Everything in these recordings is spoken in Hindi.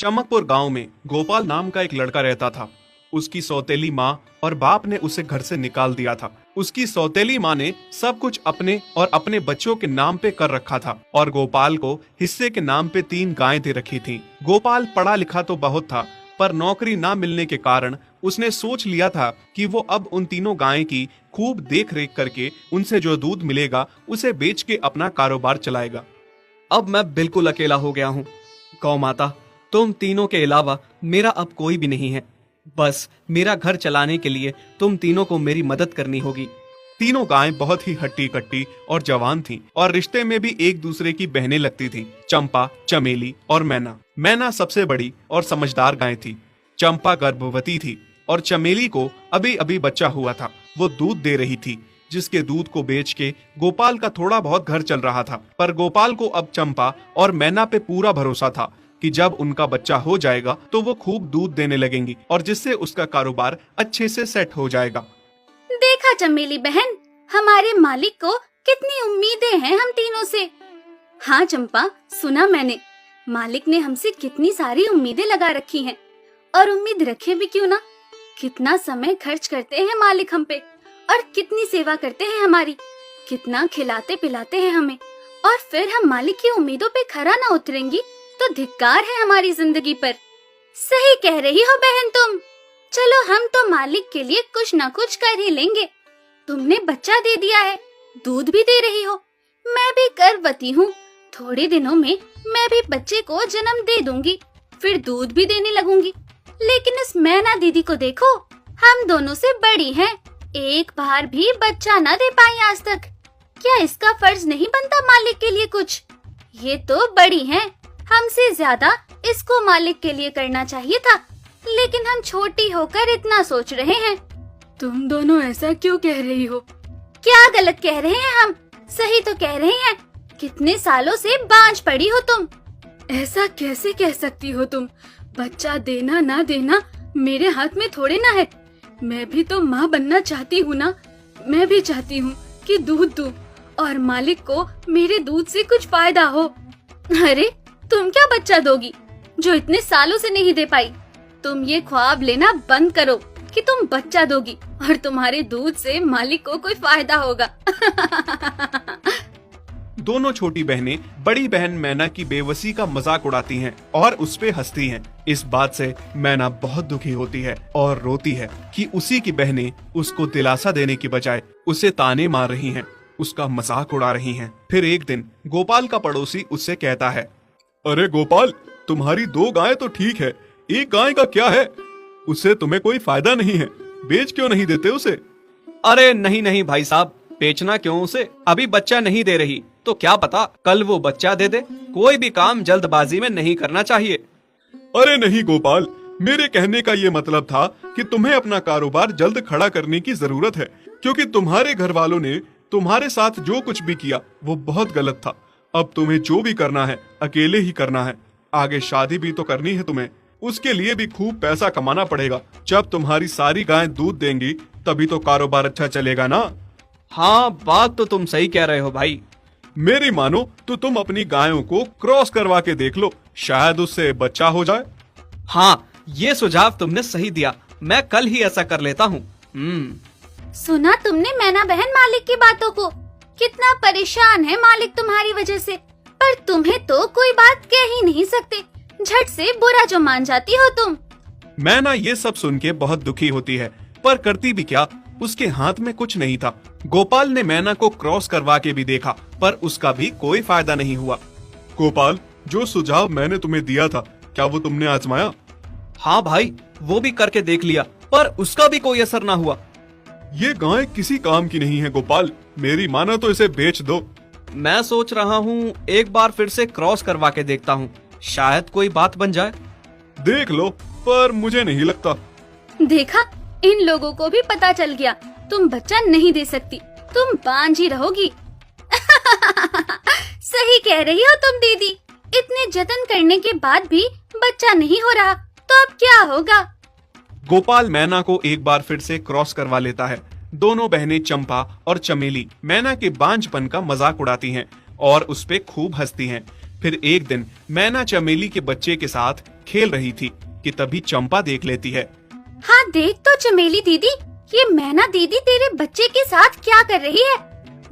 चमकपुर गांव में गोपाल नाम का एक लड़का रहता था। उसकी सौतेली माँ और बाप ने उसे घर से निकाल दिया था। उसकी सौतेली माँ ने सब कुछ अपने और अपने बच्चों के नाम पे कर रखा था और गोपाल को हिस्से के नाम पे 3 गायें दे रखी थीं। गोपाल पढ़ा लिखा तो बहुत था, पर नौकरी ना मिलने के कारण उसने सोच लिया था कि वो अब उन तीनों गायें की खूब देख रेख करके उनसे जो दूध मिलेगा उसे बेच के अपना कारोबार चलाएगा। अब मैं बिल्कुल अकेला हो गया हूँ। गौ माता, तुम तीनों के अलावा मेरा अब कोई भी नहीं है। बस मेरा घर चलाने के लिए तुम तीनों को मेरी मदद करनी होगी। तीनों गायें बहुत ही हट्टी कट्टी और जवान थीं और रिश्ते में भी एक दूसरे की बहनें लगती थीं। चंपा, चमेली और मैना। मैना सबसे बड़ी और समझदार गाय थी। चंपा गर्भवती थी और चमेली को अभी अभी बच्चा हुआ था। वो दूध दे रही थी, जिसके दूध को बेच के गोपाल का थोड़ा बहुत घर चल रहा था। पर गोपाल को अब चंपा और मैना पे पूरा भरोसा था कि जब उनका बच्चा हो जाएगा तो वो खूब दूध देने लगेंगी और जिससे उसका कारोबार अच्छे से सेट हो जाएगा। देखा चमेली बहन, हमारे मालिक को कितनी उम्मीदें हैं हम तीनों से। हाँ चंपा, सुना मैंने, मालिक ने हमसे कितनी सारी उम्मीदें लगा रखी हैं। और उम्मीद रखे भी क्यों ना, कितना समय खर्च करते हैं मालिक हम पे और कितनी सेवा करते हैं हमारी, कितना खिलाते पिलाते हैं हमें। और फिर हम मालिक की उम्मीदों पे खरा ना उतरेंगी तो धिक्कार है हमारी जिंदगी पर। सही कह रही हो बहन तुम। चलो हम तो मालिक के लिए कुछ ना कुछ कर ही लेंगे। तुमने बच्चा दे दिया है, दूध भी दे रही हो, मैं भी गर्भवती हूँ। थोड़े दिनों में मैं भी बच्चे को जन्म दे दूंगी, फिर दूध भी देने लगूंगी। लेकिन इस मैना दीदी को देखो, हम दोनों से बड़ी हैं, एक बार भी बच्चा न दे पाई आज तक। क्या इसका फर्ज नहीं बनता मालिक के लिए कुछ? ये तो बड़ी हैं, हमसे ज्यादा इसको मालिक के लिए करना चाहिए था, लेकिन हम छोटी होकर इतना सोच रहे हैं। तुम दोनों ऐसा क्यों कह रही हो? क्या गलत कह रहे हैं हम? सही तो कह रहे हैं। कितने सालों से बांझ पड़ी हो तुम। ऐसा कैसे कह सकती हो तुम? बच्चा देना ना देना मेरे हाथ में थोड़े ना है। मैं भी तो माँ बनना चाहती हूँ ना। मैं भी चाहती हूँ कि दूध दूँ और मालिक को मेरे दूध से कुछ फायदा हो। अरे तुम क्या बच्चा दोगी जो इतने सालों से नहीं दे पाई? तुम ये ख्वाब लेना बंद करो कि तुम बच्चा दोगी और तुम्हारे दूध से मालिक को कोई फायदा होगा। दोनों छोटी बहनें बड़ी बहन मैना की बेबसी का मजाक उड़ाती हैं और उस पे हंसती हैं। इस बात से मैना बहुत दुखी होती है और रोती है कि उसी की बहनें उसको दिलासा देने की बजाय उसे ताने मार रही हैं, उसका मजाक उड़ा रही हैं। फिर एक दिन गोपाल का पड़ोसी उससे कहता है, अरे गोपाल, तुम्हारी 2 गायें तो ठीक है, एक गाय का क्या है? उससे तुम्हें कोई फायदा नहीं है, बेच क्यों नहीं देते उसे? अरे नहीं नहीं भाई साहब, बेचना क्यों उसे? अभी बच्चा नहीं दे रही तो क्या पता कल वो बच्चा दे दे। कोई भी काम जल्दबाजी में नहीं करना चाहिए। अरे नहीं गोपाल, मेरे कहने का ये मतलब था कि तुम्हें अपना कारोबार जल्द खड़ा करने की जरूरत है, क्योंकि तुम्हारे घर वालों ने तुम्हारे साथ जो कुछ भी किया वो बहुत गलत था। अब तुम्हें जो भी करना है अकेले ही करना है। आगे शादी भी तो करनी है तुम्हें, उसके लिए भी खूब पैसा कमाना पड़ेगा। जब तुम्हारी सारी गायें दूध देंगी तभी तो कारोबार अच्छा चलेगा ना। हाँ, बात तो तुम सही कह रहे हो भाई। मेरी मानो तो तुम अपनी गायों को क्रॉस करवा के देख लो, शायद उससे बच्चा हो जाए। हाँ, ये सुझाव तुमने सही दिया, मैं कल ही ऐसा कर लेता हूँ। सुना तुमने मैना बहन मालिक की बातों को? कितना परेशान है मालिक तुम्हारी वजह से, पर तुम्हें तो कोई बात कह ही नहीं सकते। झट से बुरा जो मान जाती हो तुम। मैना ये सब सुन के बहुत दुखी होती है, पर करती भी क्या, उसके हाथ में कुछ नहीं था। गोपाल ने मैना को क्रॉस करवा के भी देखा, पर उसका भी कोई फायदा नहीं हुआ। गोपाल, जो सुझाव मैंने तुम्हें दिया था, क्या वो तुमने आजमाया? हाँ भाई, वो भी करके देख लिया, पर उसका भी कोई असर ना हुआ। ये गाय किसी काम की नहीं है गोपाल, मेरी माना तो इसे बेच दो। मैं सोच रहा हूँ एक बार फिर से क्रॉस करवा के देखता हूँ, शायद कोई बात बन जाए। देख लो, पर मुझे नहीं लगता। देखा, इन लोगों को भी पता चल गया, तुम बच्चा नहीं दे सकती, तुम बांझ ही रहोगी। सही कह रही हो तुम दीदी। इतने जतन करने के बाद भी बच्चा नहीं हो रहा, तो अब क्या होगा? गोपाल मैना को एक बार फिर से क्रॉस करवा लेता है। दोनों बहनें चंपा और चमेली मैना के बांझपन का मजाक उड़ाती हैं और उस पे खूब हंसती हैं। फिर एक दिन मैना चमेली के बच्चे के साथ खेल रही थी कि तभी चंपा देख लेती है। हाँ देख तो चमेली दीदी, ये मैना दीदी तेरे बच्चे के साथ क्या कर रही है?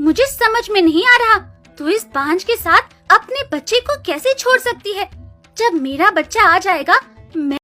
मुझे समझ में नहीं आ रहा, तू इस बांझ के साथ अपने बच्चे को कैसे छोड़ सकती है? जब मेरा बच्चा आ जाएगा मैं